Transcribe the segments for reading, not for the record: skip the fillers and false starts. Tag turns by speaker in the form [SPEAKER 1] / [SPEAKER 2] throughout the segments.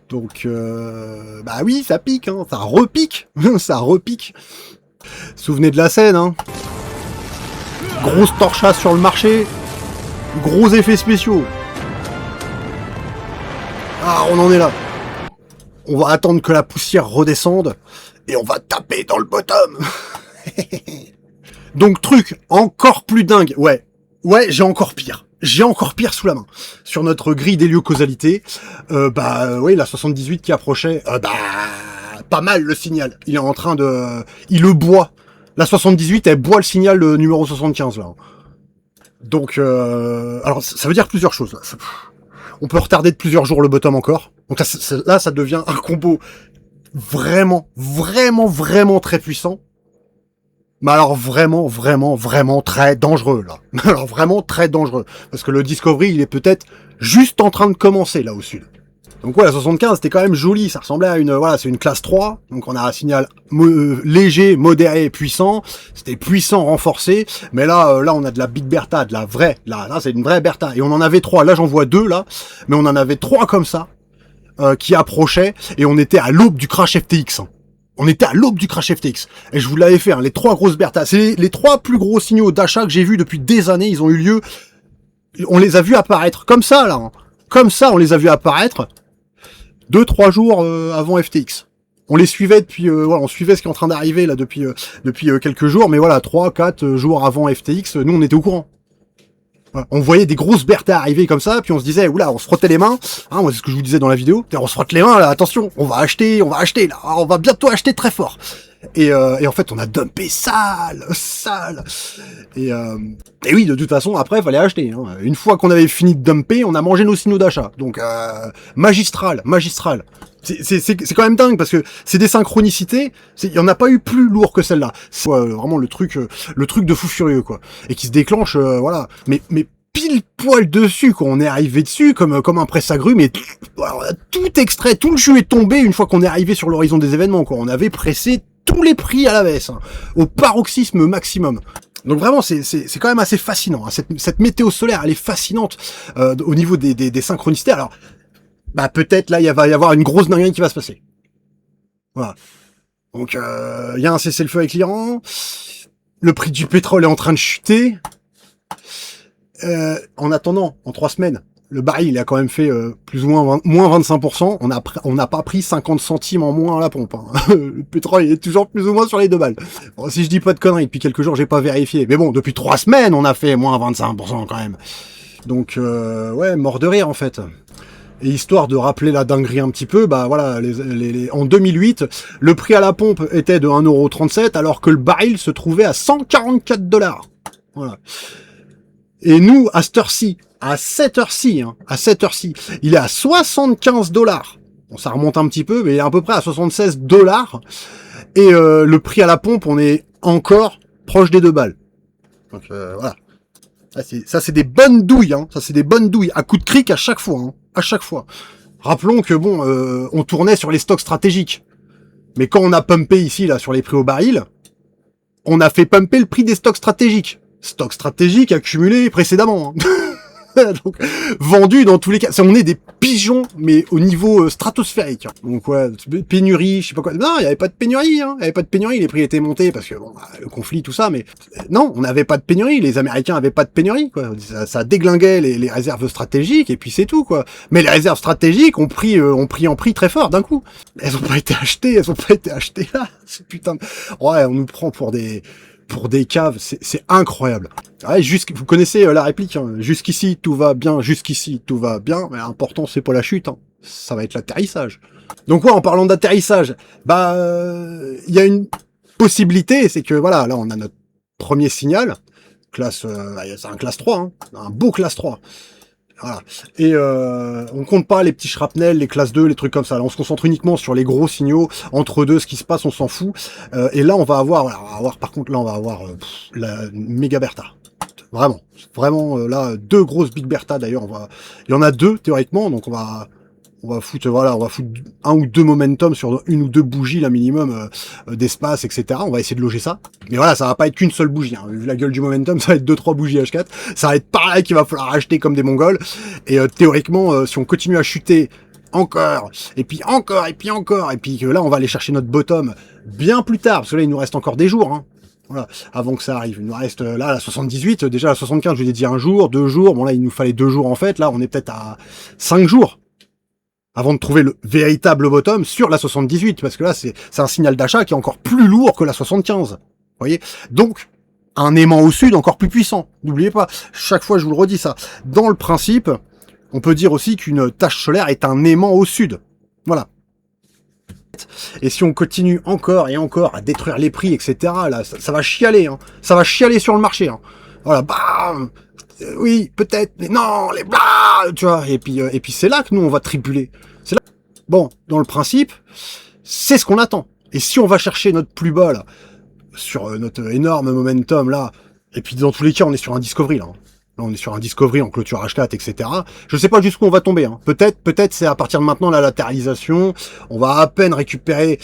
[SPEAKER 1] Donc, bah oui, ça pique, hein, ça repique, ça repique. Souvenez de la scène, hein. Grosse torchasse sur le marché, gros effets spéciaux. Ah, on en est là. On va attendre que la poussière redescende et on va taper dans le bottom. Donc truc encore plus dingue. Ouais, j'ai encore pire. J'ai encore pire sous la main. Sur notre grille d'héliocausalité, oui, la 78 qui approchait, pas mal le signal. Il est en train de... Il le boit. La 78, elle boit le signal numéro 75, là. Donc, alors, ça veut dire plusieurs choses, là. On peut retarder de plusieurs jours le bottom encore. Donc là, ça devient un combo vraiment très puissant. Mais alors vraiment très dangereux, là. Alors vraiment très dangereux. Parce que le Discovery, il est peut-être juste en train de commencer, là, au sud. Donc ouais, la 75, c'était quand même joli. Ça ressemblait à c'est une classe 3. Donc on a un signal léger, modéré et puissant. C'était puissant, renforcé. Mais là, on a de la Big Bertha, de la vraie. Là, c'est une vraie Bertha. Et on en avait 3. Là, j'en vois 2, là. Mais on en avait 3 comme ça, qui approchaient. Et on était à l'aube du crash FTX, hein. On était à l'aube du crash FTX. Et je vous l'avais fait, hein, les 3 grosses Bertha. C'est les 3 plus gros signaux d'achat que j'ai vus depuis des années. Ils ont eu lieu. On les a vus apparaître. Comme ça, là. Hein. Comme ça, on les a vus apparaître. 2-3 jours avant FTX. On les suivait depuis... on suivait ce qui est en train d'arriver, là, depuis quelques jours. Mais voilà, 3-4 jours avant FTX, nous, on était au courant. Voilà. On voyait des grosses Bertha arriver comme ça, puis on se disait, oula, on se frottait les mains. Hein, moi, c'est ce que je vous disais dans la vidéo. On se frotte les mains, là, attention, on va acheter, là. On va bientôt acheter très fort. Et en fait, on a dumpé sale. Et oui, de toute façon, après, il fallait acheter. Hein. Une fois qu'on avait fini de dumper, on a mangé nos signaux d'achat. Donc, magistral. C'est quand même dingue, parce que c'est des synchronicités. Il y en a pas eu plus lourd que celle-là. C'est vraiment le truc de fou furieux, quoi. Et qui se déclenche, voilà. Mais pile poil dessus, quand on est arrivé dessus, comme un presse-agrumes, mais tout extrait, tout le jus est tombé une fois qu'on est arrivé sur l'horizon des événements, quoi. On avait pressé tous les prix à la baisse, hein, au paroxysme maximum. Donc vraiment, c'est quand même assez fascinant. Hein. Cette météo solaire, elle est fascinante au niveau des synchronicités. Alors, peut-être là, il va y avoir une grosse dinguerie qui va se passer. Voilà. Donc, il y a un cessez-le-feu avec l'Iran. Le prix du pétrole est en train de chuter. En attendant, en 3 semaines, le baril, il a quand même fait plus ou moins moins 25%. On n'a pas pris 50 centimes en moins à la pompe. Hein. Le pétrole, il est toujours plus ou moins sur les 2 balles. Bon, si je dis pas de conneries, depuis quelques jours, j'ai pas vérifié. Mais bon, depuis 3 semaines, on a fait moins 25% quand même. Donc, ouais, mort de rire, en fait. Et histoire de rappeler la dinguerie un petit peu, voilà, en 2008, le prix à la pompe était de 1,37 €, alors que le baril se trouvait à 144 $. Voilà. Et nous, à cette heure-ci, à cette heure-ci, il est à 75 $. Bon, ça remonte un petit peu, mais il est à peu près à 76 $. Et le prix à la pompe, on est encore proche des 2 balles. Donc voilà. Ça, c'est des bonnes douilles, hein. Ça, c'est des bonnes douilles. À coup de cric à chaque fois, hein. À chaque fois. Rappelons que bon, on tournait sur les stocks stratégiques. Mais quand on a pumpé ici, là, sur les prix au baril, on a fait pumper le prix des stocks stratégiques. Stocks stratégiques accumulés précédemment. Hein. Donc, vendus dans tous les cas. On est des pigeons, mais au niveau stratosphérique. Donc ouais, pénurie, je sais pas quoi. Non, il y avait pas de pénurie. Hein. Il y avait pas de pénurie. Les prix étaient montés parce que bon, le conflit, tout ça. Mais non, on n'avait pas de pénurie. Les Américains avaient pas de pénurie. Quoi. Ça déglinguait les réserves stratégiques et puis c'est tout. Quoi. Mais les réserves stratégiques ont pris en prix très fort d'un coup. Elles ont pas été achetées. Là. C'est putain. Ouais, on nous prend pour des caves, c'est incroyable. Ouais, vous connaissez la réplique, hein. Jusqu'ici tout va bien, mais l'important c'est pas la chute, hein. Ça va être l'atterrissage. Donc ouais, en parlant d'atterrissage, il y a une possibilité, c'est que voilà, là on a notre premier signal, c'est un classe 3, hein, un beau classe 3. Voilà. Et on compte pas les petits shrapnels, les classes 2, les trucs comme ça. Là, on se concentre uniquement sur les gros signaux. Entre deux, ce qui se passe, on s'en fout. Et là, on va avoir la méga Bertha. Vraiment, là, 2 grosses Big Bertha. D'ailleurs, il y en a 2 théoriquement, donc on va foutre 1 ou 2 momentum sur 1 ou 2 bougies là minimum d'espace, etc. On va essayer de loger ça. Mais voilà, ça va pas être qu'une seule bougie. Hein. Vu la gueule du momentum, ça va être 2-3 bougies H4. Ça va être pareil qu'il va falloir acheter comme des Mongols. Et théoriquement, si on continue à chuter encore, et puis encore, et puis encore, et puis que là, on va aller chercher notre bottom bien plus tard, parce que là, il nous reste encore des jours, hein. Voilà, avant que ça arrive. Il nous reste là la 78, déjà la 75, je vous ai dit un jour, 2 jours, bon là, il nous fallait 2 jours en fait, là, on est peut-être à 5 jours avant de trouver le véritable bottom sur la 78, parce que là, c'est un signal d'achat qui est encore plus lourd que la 75. Vous voyez? Donc, un aimant au sud encore plus puissant. N'oubliez pas, chaque fois je vous le redis ça. Dans le principe, on peut dire aussi qu'une tache solaire est un aimant au sud. Voilà. Et si on continue encore et encore à détruire les prix, etc., là, ça va chialer, hein. Ça va chialer sur le marché, hein. Voilà, bam, oui, peut-être, mais non, les blah, tu vois. Et puis c'est là que nous on va tripuler. C'est là. Bon, dans le principe, c'est ce qu'on attend. Et si on va chercher notre plus bas là, sur notre énorme momentum là, et puis dans tous les cas, on est sur un discovery là. Hein. Là, on est sur un discovery en clôture H4, etc. Je sais pas jusqu'où on va tomber. Hein. Peut-être c'est à partir de maintenant la latéralisation. On va à peine récupérer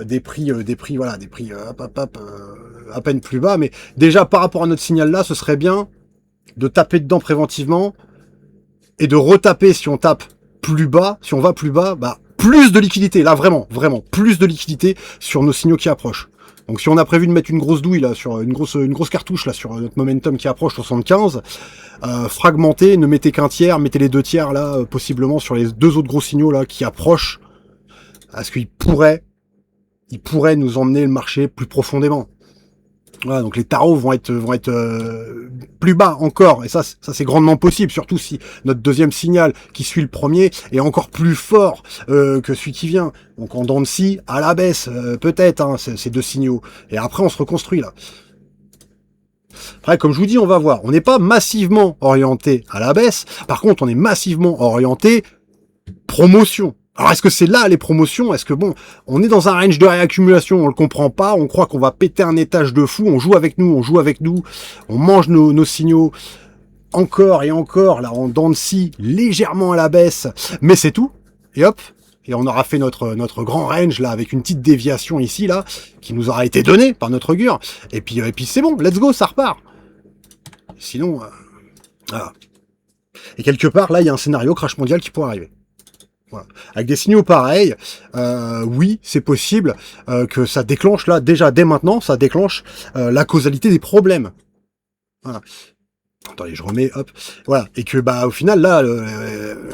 [SPEAKER 1] des prix, voilà, des prix à peine plus bas. Mais déjà par rapport à notre signal là, ce serait bien de taper dedans préventivement et de retaper si on tape plus bas, si on va plus bas, bah plus de liquidité. Là vraiment, plus de liquidité sur nos signaux qui approchent. Donc si on a prévu de mettre une grosse douille là sur une grosse cartouche là sur notre momentum qui approche 75, fragmentez, ne mettez qu'un tiers, mettez les 2 tiers là possiblement sur les 2 autres gros signaux là qui approchent, parce qu'ils pourraient nous emmener le marché plus profondément. Voilà, donc les tarots vont être plus bas encore, et ça c'est grandement possible, surtout si notre deuxième signal qui suit le premier est encore plus fort que celui qui vient. Donc en dents de scie, à la baisse, peut-être, hein, ces 2 signaux. Et après on se reconstruit là. Après, comme je vous dis, on va voir. On n'est pas massivement orienté à la baisse, par contre on est massivement orienté promotion. Alors est-ce que c'est là les promotions? Est-ce que bon, on est dans un range de réaccumulation, on le comprend pas, on croit qu'on va péter un étage de fou, on joue avec nous, on mange nos signaux encore et encore, là en dents de scie, légèrement à la baisse, mais c'est tout, et hop, et on aura fait notre grand range là, avec une petite déviation ici, là, qui nous aura été donnée par notre augure, et puis c'est bon, let's go, ça repart. Sinon, voilà. Et quelque part, là, il y a un scénario crash mondial qui pourrait arriver. Voilà. Avec des signaux pareils, oui, c'est possible que ça déclenche, là, déjà, dès maintenant, ça déclenche la causalité des problèmes. Voilà. Attendez, je remets, hop. Voilà. Et que, bah, au final, là,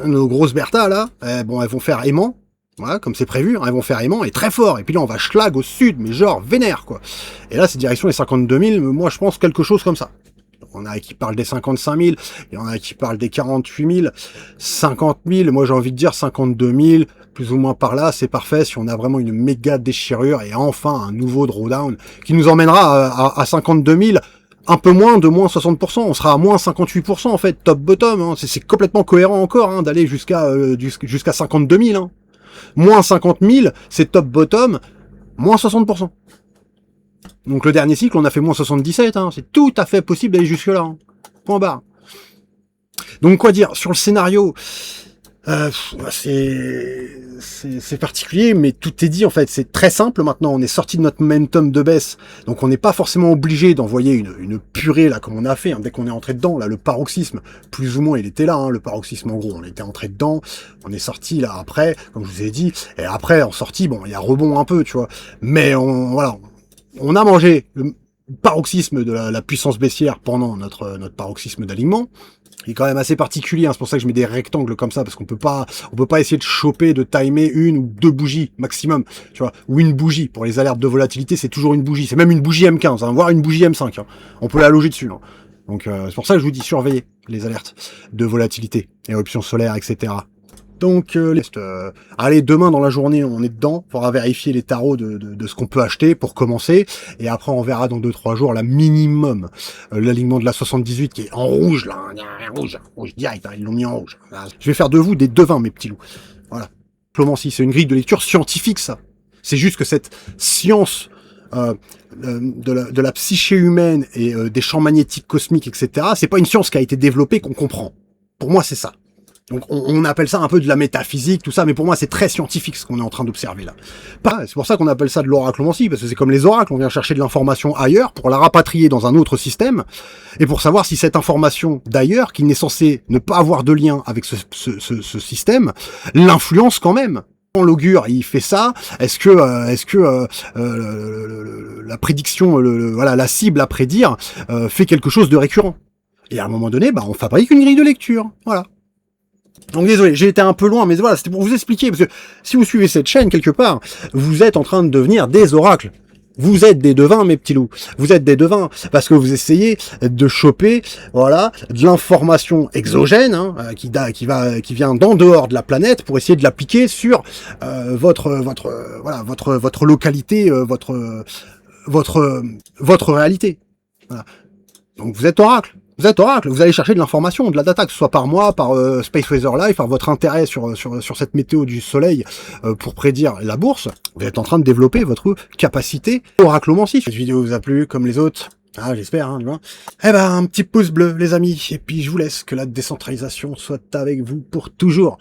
[SPEAKER 1] nos grosses Bertha, là, bon, elles vont faire aimant. Voilà, comme c'est prévu, hein, elles vont faire aimant, et très fort. Et puis là, on va schlag au sud, mais genre, vénère, quoi. Et là, c'est direction les 52 000, moi, je pense quelque chose comme ça. On a qui parlent des 55 000, il y en a qui parlent des 48 000, 50 000, moi j'ai envie de dire 52 000, plus ou moins par là, c'est parfait si on a vraiment une méga déchirure et enfin un nouveau drawdown qui nous emmènera à 52 000, un peu moins de moins 60%, on sera à moins 58% en fait, top bottom, hein. C'est complètement cohérent encore hein, d'aller jusqu'à 52 000. Hein. Moins 50 000, c'est top bottom, moins 60%. Donc le dernier cycle, on a fait moins 77, hein. C'est tout à fait possible d'aller jusque là. Hein. Point barre. Donc quoi dire, sur le scénario, c'est particulier, mais tout est dit en fait. C'est très simple maintenant, on est sorti de notre momentum de baisse, donc on n'est pas forcément obligé d'envoyer une purée là comme on a fait, hein, dès qu'on est entré dedans, là le paroxysme, plus ou moins il était là, hein, le paroxysme en gros, on était entré dedans, on est sorti là après, comme je vous ai dit, et après en sortie, bon il y a rebond un peu, tu vois, mais voilà. On a mangé le paroxysme de la puissance baissière pendant notre paroxysme d'alignement. Il est quand même assez particulier, hein, c'est pour ça que je mets des rectangles comme ça, parce qu'on peut pas essayer de choper, de timer 1 ou 2 bougies maximum, tu vois, ou une bougie. Pour les alertes de volatilité, c'est toujours une bougie, c'est même une bougie M15, hein, voire une bougie M5. Hein. On peut la loger dessus. Hein. Donc c'est pour ça que je vous dis surveillez les alertes de volatilité, éruption solaire, etc. Donc, allez, demain dans la journée, on est dedans. Il faudra vérifier les tarots de ce qu'on peut acheter pour commencer. Et après, on verra dans 2-3 jours la minimum. L'alignement de la 78 qui est en rouge, là. Rouge direct, hein, ils l'ont mis en rouge. Je vais faire de vous des devins, mes petits loups. Voilà. Diplomatie, c'est une grille de lecture scientifique, ça. C'est juste que cette science de la psyché humaine et des champs magnétiques cosmiques, etc., c'est pas une science qui a été développée qu'on comprend. Pour moi, c'est ça. Donc on appelle ça un peu de la métaphysique, tout ça, mais pour moi c'est très scientifique ce qu'on est en train d'observer là. C'est pour ça qu'on appelle ça de l'oraclomancie, parce que c'est comme les oracles, on vient chercher de l'information ailleurs pour la rapatrier dans un autre système, et pour savoir si cette information d'ailleurs, qui n'est censée ne pas avoir de lien avec ce système, l'influence quand même. L'augure, il fait ça. Est-ce que la prédiction, voilà, la cible à prédire fait quelque chose de récurrent? Et à un moment donné, bah on fabrique une grille de lecture, voilà. Donc désolé, j'ai été un peu loin, mais voilà, c'était pour vous expliquer, parce que si vous suivez cette chaîne quelque part, vous êtes en train de devenir des oracles. Vous êtes des devins, mes petits loups. Vous êtes des devins parce que vous essayez de choper, voilà, de l'information exogène qui vient d'en dehors de la planète pour essayer de l'appliquer sur votre localité, votre réalité. Voilà. Donc vous êtes oracle. Vous êtes oracle, vous allez chercher de l'information, de la data, que ce soit par moi, par Space Weather Life, par votre intérêt sur cette météo du soleil pour prédire la bourse. Vous êtes en train de développer votre capacité oraclomancie. Cette vidéo vous a plu, comme les autres. Ah, j'espère, tu vois. Eh ben, un petit pouce bleu, les amis. Et puis, je vous laisse que la décentralisation soit avec vous pour toujours.